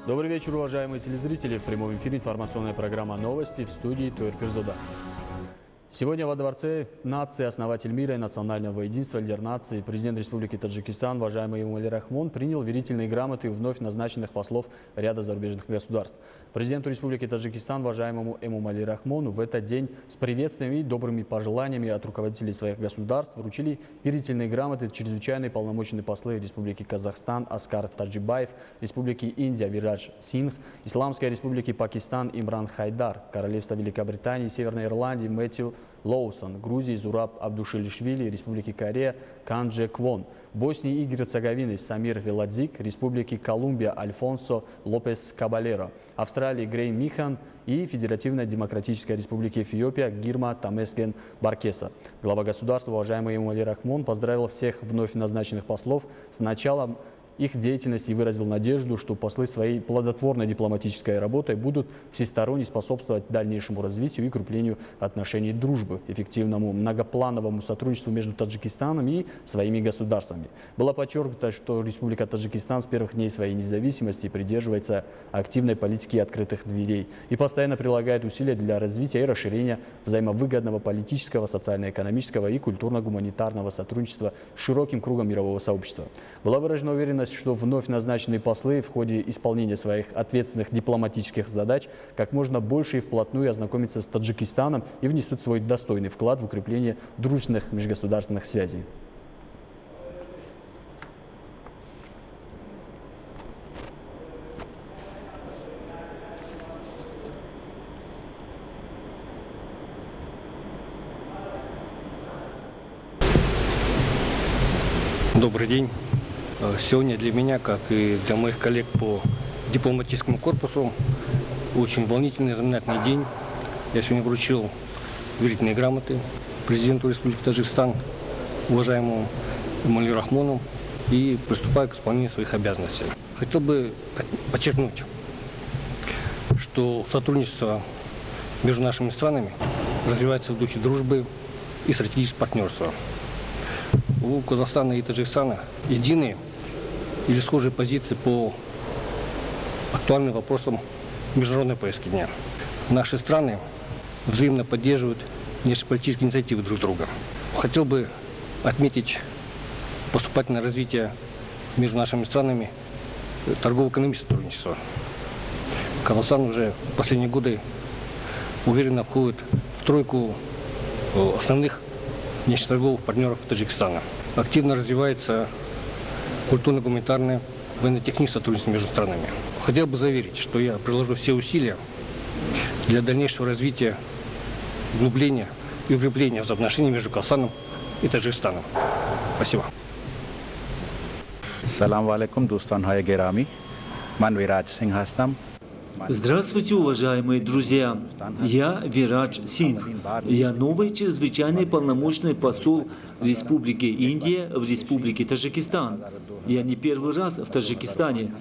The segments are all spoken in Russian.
Добрый вечер, уважаемые телезрители. В прямом эфире информационная программа «Новости» в студии Тойр Пирзода. Сегодня во Дворце нации основатель мира и национального единства, лидер нации, президент Республики Таджикистан, уважаемый Эмомали Рахмон, принял верительные грамоты вновь назначенных послов ряда зарубежных государств. Президенту Республики Таджикистан, уважаемому Эмомали Рахмону, в этот день с приветствиями и добрыми пожеланиями от руководителей своих государств вручили верительные грамоты чрезвычайные полномочные послы Республики Казахстан Аскар Таджибаев, Республики Индия Вирадж Сингх, Исламской Республики Пакистан Имран Хайдар, Королевства Великобритании, Северной Ирландии Мэтью Лоусон, Грузии Зураб Абдушилишвили, Республики Корея Канже Квон, Боснии и Герцеговины Самир Веладзик, Республики Колумбия Альфонсо Лопес Кабалеро, Австралии Грей Михан и Федеративной Демократической Республики Эфиопия Гирма Тамесген Баркеса. Глава государства, уважаемый Эмомали Рахмон, поздравил всех вновь назначенных послов с началом их деятельности и выразил надежду, что послы своей плодотворной дипломатической работой будут всесторонне способствовать дальнейшему развитию и укреплению отношений дружбы, эффективному многоплановому сотрудничеству между Таджикистаном и своими государствами. Было подчеркнуто, что Республика Таджикистан с первых дней своей независимости придерживается активной политики открытых дверей и постоянно прилагает усилия для развития и расширения взаимовыгодного политического, социально-экономического и культурно-гуманитарного сотрудничества с широким кругом мирового сообщества. Была выражена уверенность, что вновь назначенные послы в ходе исполнения своих ответственных дипломатических задач как можно больше и вплотную ознакомятся с Таджикистаном и внесут свой достойный вклад в укрепление дружественных межгосударственных связей. Добрый день. Сегодня для меня, как и для моих коллег по дипломатическому корпусу, очень волнительный, знаменательный день. Я сегодня вручил верительные грамоты президенту Республики Таджикистан, уважаемому Эмомали Рахмону, и приступаю к исполнению своих обязанностей. Хотел бы подчеркнуть, что сотрудничество между нашими странами развивается в духе дружбы и стратегического партнерства. У Казахстана и Таджикистана единые или схожие позиции по актуальным вопросам международной повестки дня. Наши страны взаимно поддерживают внешнеполитические инициативы друг друга. Хотел бы отметить поступательное развитие между нашими странами торгово-экономического сотрудничества. Казахстан уже в последние годы уверенно входит в тройку основных внешнеторговых партнеров Таджикистана. Активно развивается культурно-гуманитарное военно-техническое сотрудничество между странами. Хотел бы заверить, что я приложу все усилия для дальнейшего развития, углубления и укрепления взаимоотношений между Казахстаном и Таджикистаном. Спасибо. Салам алейкум, достан хай герами. Ман Вирадж Сингх хастам. Здравствуйте, уважаемые друзья! Я Вирадж Сингх. Я новый чрезвычайный полномочный посол Республики Индия в Республике Таджикистан. Я не первый раз в Таджикистане.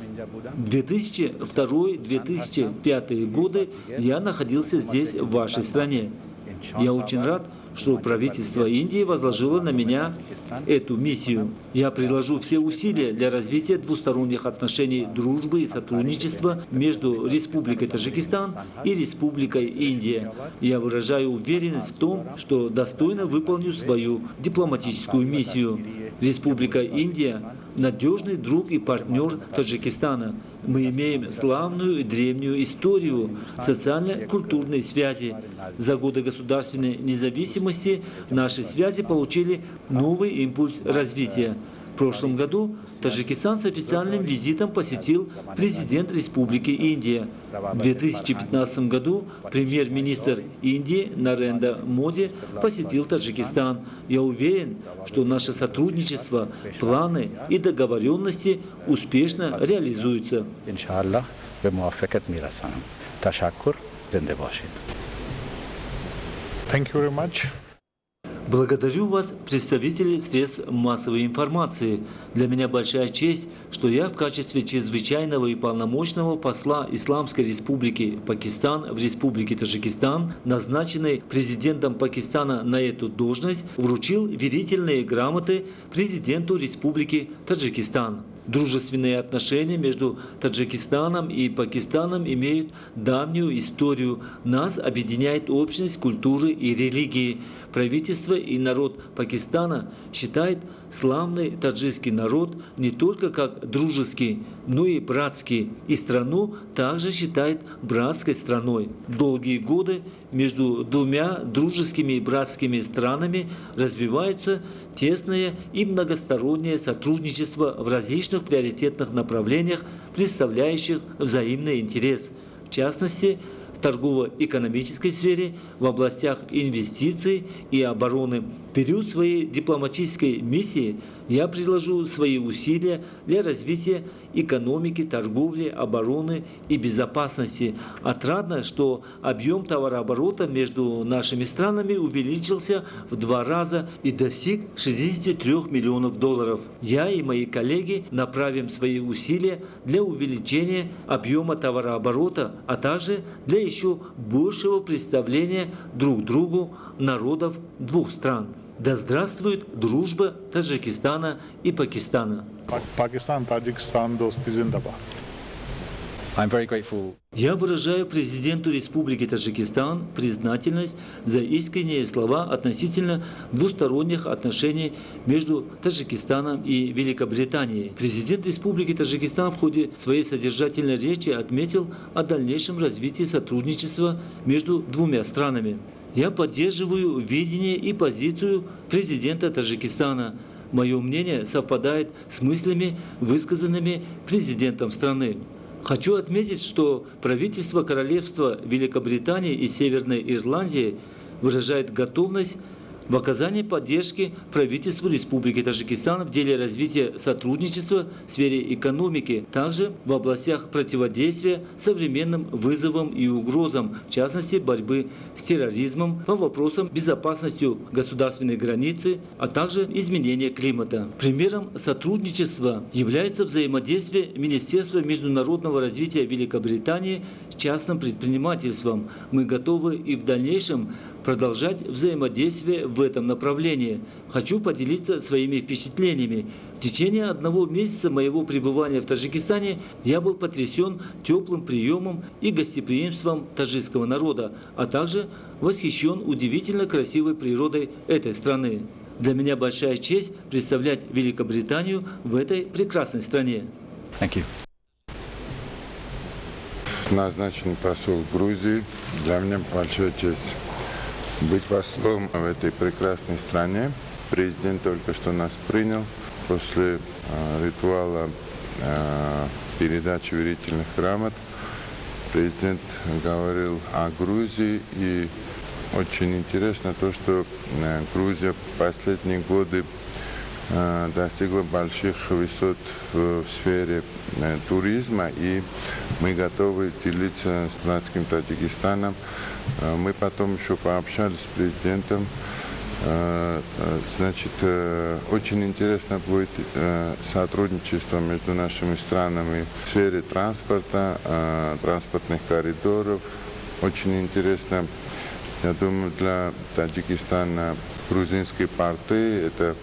В 2002-2005 годы я находился здесь, в вашей стране. Я очень рад, что правительство Индии возложило на меня эту миссию. Я приложу все усилия для развития двусторонних отношений дружбы и сотрудничества между Республикой Таджикистан и Республикой Индия. Я выражаю уверенность в том, что достойно выполню свою дипломатическую миссию. Республика Индия – надежный друг и партнер Таджикистана. Мы имеем славную и древнюю историю социально-культурной связи. За годы государственной независимости наши связи получили новый импульс развития. В прошлом году Таджикистан с официальным визитом посетил президент Республики Индия. В 2015 году премьер-министр Индии Нарендра Моди посетил Таджикистан. Я уверен, что наше сотрудничество, планы и договоренности успешно реализуются. Иншаллах, бе муаффакат мирасан. Ташаккур, зинде башид. Thank you very much. Благодарю вас, представители средств массовой информации. Для меня большая честь, что я в качестве чрезвычайного и полномочного посла Исламской Республики Пакистан в Республике Таджикистан, назначенный президентом Пакистана на эту должность, вручил верительные грамоты президенту Республики Таджикистан. Дружественные отношения между Таджикистаном и Пакистаном имеют давнюю историю. Нас объединяет общность культуры и религии. Правительство и народ Пакистана считает славный таджикский народ не только как дружеский, но и братский. И страну также считает братской страной. Долгие годы между двумя дружескими и братскими странами развивается тесное и многостороннее сотрудничество в различных приоритетных направлениях, представляющих взаимный интерес. В частности, в торгово-экономической сфере, в областях инвестиций и обороны. В период своей дипломатической миссии я приложу свои усилия для развития экономики, торговли, обороны и безопасности. Отрадно, что объем товарооборота между нашими странами увеличился в 2 раза и достиг $63 миллионов. Я и мои коллеги направим свои усилия для увеличения объема товарооборота, а также для еще большего представления друг другу народов двух стран. Да здравствует дружба Таджикистана и Пакистана. Пакистан-Таджикистан дости зиндабад. I'm very grateful. Я выражаю президенту Республики Таджикистан признательность за искренние слова относительно двусторонних отношений между Таджикистаном и Великобританией. Президент Республики Таджикистан в ходе своей содержательной речи отметил о дальнейшем развитии сотрудничества между двумя странами. Я поддерживаю видение и позицию президента Таджикистана. Мое мнение совпадает с мыслями, высказанными президентом страны. Хочу отметить, что правительство Королевства Великобритании и Северной Ирландии выражает готовность в оказании поддержки правительству Республики Таджикистан в деле развития сотрудничества в сфере экономики, также в областях противодействия современным вызовам и угрозам, в частности борьбы с терроризмом, по вопросам безопасности государственной границы, а также изменения климата. Примером сотрудничества является взаимодействие Министерства международного развития Великобритании с частным предпринимательством. Мы готовы и в дальнейшем продолжать взаимодействие в этом направлении. Хочу поделиться своими впечатлениями. В течение 1 месяца моего пребывания в Таджикистане я был потрясен теплым приемом и гостеприимством таджикского народа, а также восхищен удивительно красивой природой этой страны. Для меня большая честь представлять Великобританию в этой прекрасной стране. Thank you. Назначен посол Грузии. Для меня большая честь быть послом в этой прекрасной стране. Президент только что нас принял после ритуала передачи верительных грамот. Президент говорил о Грузии, и очень интересно то, что Грузия в последние годы достигла больших высот в сфере туризма, и мы готовы делиться с братским Таджикистаном. Мы потом еще пообщались с президентом. Значит, очень интересно будет сотрудничество между нашими странами в сфере транспорта, транспортных коридоров. Очень интересно, я думаю, для Таджикистана грузинские порты, это,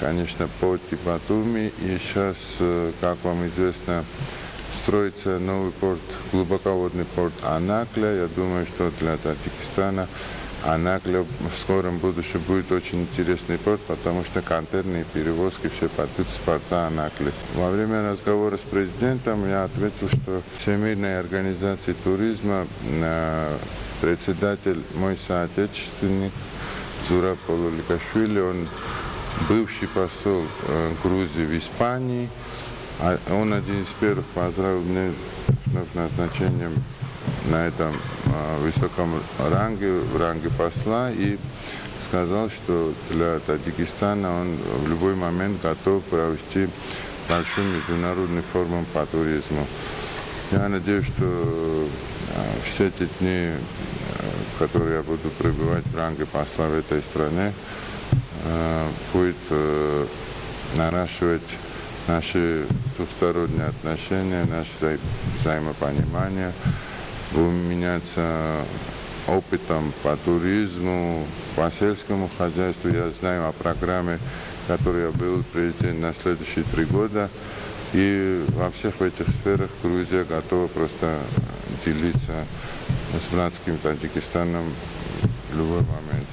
конечно, порт и Батуми, и сейчас, как вам известно, строится новый порт, глубоководный порт Анакля. Я думаю, что для Таджикистана Анакля в скором будущем будет очень интересный порт, потому что контейнерные перевозки все пойдут с порта Анакли. Во время разговора с президентом я ответил, что Всемирная организация туризма, председатель мой соотечественник Зураб Полуликашвили, он бывший посол Грузии в Испании. Он один из первых поздравил меня с назначением на этом высоком ранге, в ранге посла, и сказал, что для Таджикистана он в любой момент готов провести большой международный форум по туризму. Я надеюсь, что все эти дни, в которые я буду пребывать в ранге посла в этой стране, будет наращивать наши двусторонние отношения, наше взаимопонимание, будем меняться опытом по туризму, по сельскому хозяйству. Я знаю о программе, которой я был президент на следующие 3 года. И во всех этих сферах Грузия готова просто делиться с братским Таджикистаном в любой момент.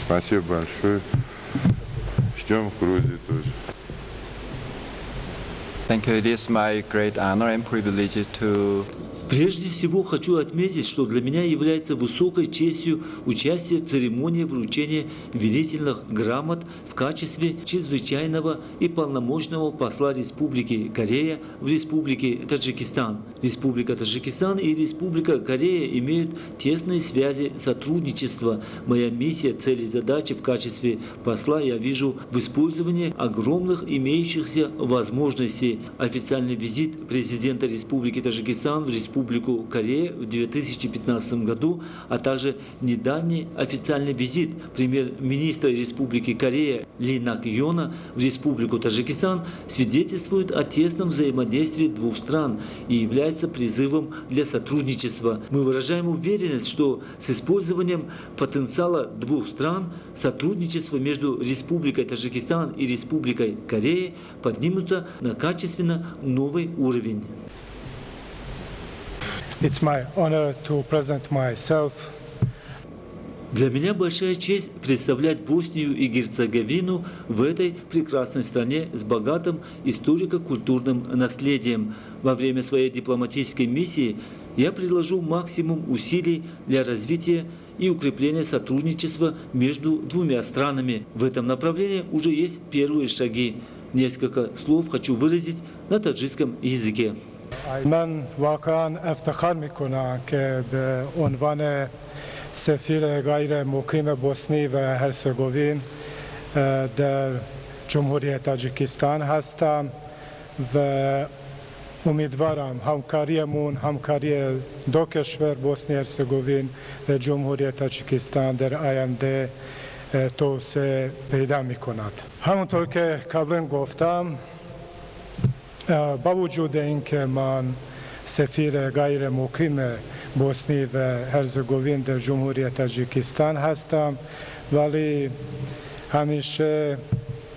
Спасибо большое. Ждем в Грузии тоже. Thank you. It is my great honor and privilege to Прежде всего хочу отметить, что для меня является высокой честью участие в церемонии вручения верительных грамот в качестве чрезвычайного и полномочного посла Республики Корея в Республике Таджикистан. Республика Таджикистан и Республика Корея имеют тесные связи сотрудничества. Моя миссия, цели и задачи в качестве посла я вижу в использовании огромных имеющихся возможностей. Официальный визит президента Республики Таджикистан в Республику Корея в 2015 году, а также недавний официальный визит премьер-министра Республики Корея Ли Нак Йона в Республику Таджикистан свидетельствуют о тесном взаимодействии двух стран и является призывом для сотрудничества. Мы выражаем уверенность, что с использованием потенциала двух стран сотрудничество между Республикой Таджикистан и Республикой Корея поднимутся на качественно новый уровень. It's my honor to present myself. Для меня большая честь представлять Боснию и Герцеговину в этой прекрасной стране с богатым историко-культурным наследием. Во время своей дипломатической миссии я приложу максимум усилий для развития и укрепления сотрудничества между двумя странами. В этом направлении уже есть первые шаги. Несколько слов хочу выразить на таджикском языке. من واقعا افتخار میکنم که به عنوان سفیر غیر مقیم بوسنی و هرزگوین در جمهوری تاجیکستان هستم و امیدوارم همکاری دو کشور بوسنی هرزگوین و جمهوری تاجیکستان در آینده توسعه پیدا میکند. همونطور که قبلا گفتم با وجود اینکه من سفیر غیر مقیم بوسنی و هرزگوین در جمهوری تاجیکستان هستم ولی همیشه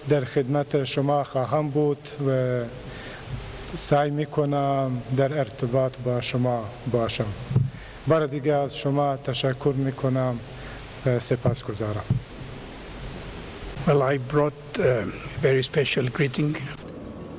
در خدمت شما خواهم بود و سعی میکنم در ارتباط با شما باشم. بار دیگه از شما تشکر میکنم و سپاسگزارم. Well, I brought a very special greeting.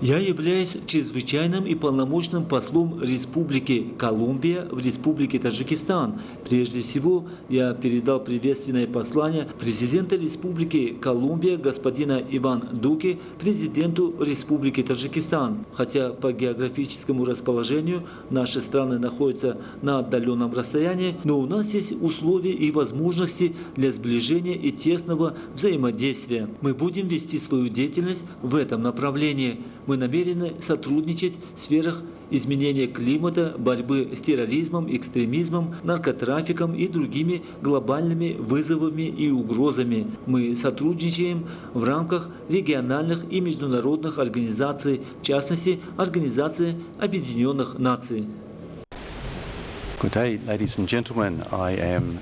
Я являюсь чрезвычайным и полномочным послом Республики Колумбия в Республике Таджикистан. Прежде всего, я передал приветственное послание президента Республики Колумбия господина Иван Дуке президенту Республики Таджикистан. Хотя по географическому расположению наши страны находятся на отдаленном расстоянии, но у нас есть условия и возможности для сближения и тесного взаимодействия. Мы будем вести свою деятельность в этом направлении. Мы намерены сотрудничать в сферах изменения климата, борьбы с терроризмом, экстремизмом, наркотрафиком и другими глобальными вызовами и угрозами. Мы сотрудничаем в рамках региональных и международных организаций, в частности, Организации Объединенных Наций. Good day, ladies and gentlemen. I am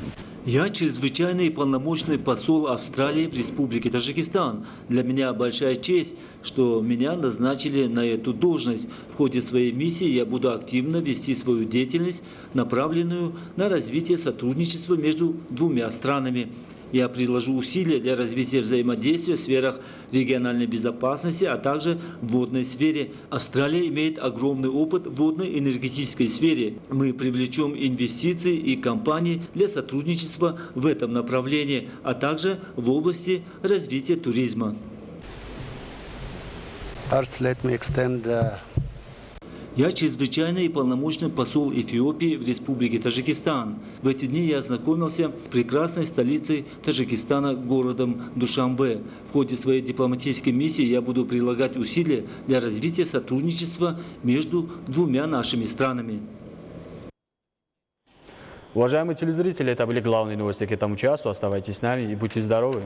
Я чрезвычайный и полномочный посол Австралии в Республике Таджикистан. Для меня большая честь, что меня назначили на эту должность. В ходе своей миссии я буду активно вести свою деятельность, направленную на развитие сотрудничества между двумя странами. Я приложу усилия для развития взаимодействия в сферах региональной безопасности, а также в водной сфере. Австралия имеет огромный опыт в водной энергетической сфере. Мы привлечем инвестиции и компании для сотрудничества в этом направлении, а также в области развития туризма. First, let me extend Я чрезвычайный и полномочный посол Эфиопии в Республике Таджикистан. В эти дни я ознакомился с прекрасной столицей Таджикистана, городом Душанбе. В ходе своей дипломатической миссии я буду прилагать усилия для развития сотрудничества между двумя нашими странами. Уважаемые телезрители, это были главные новости к этому часу. Оставайтесь с нами и будьте здоровы.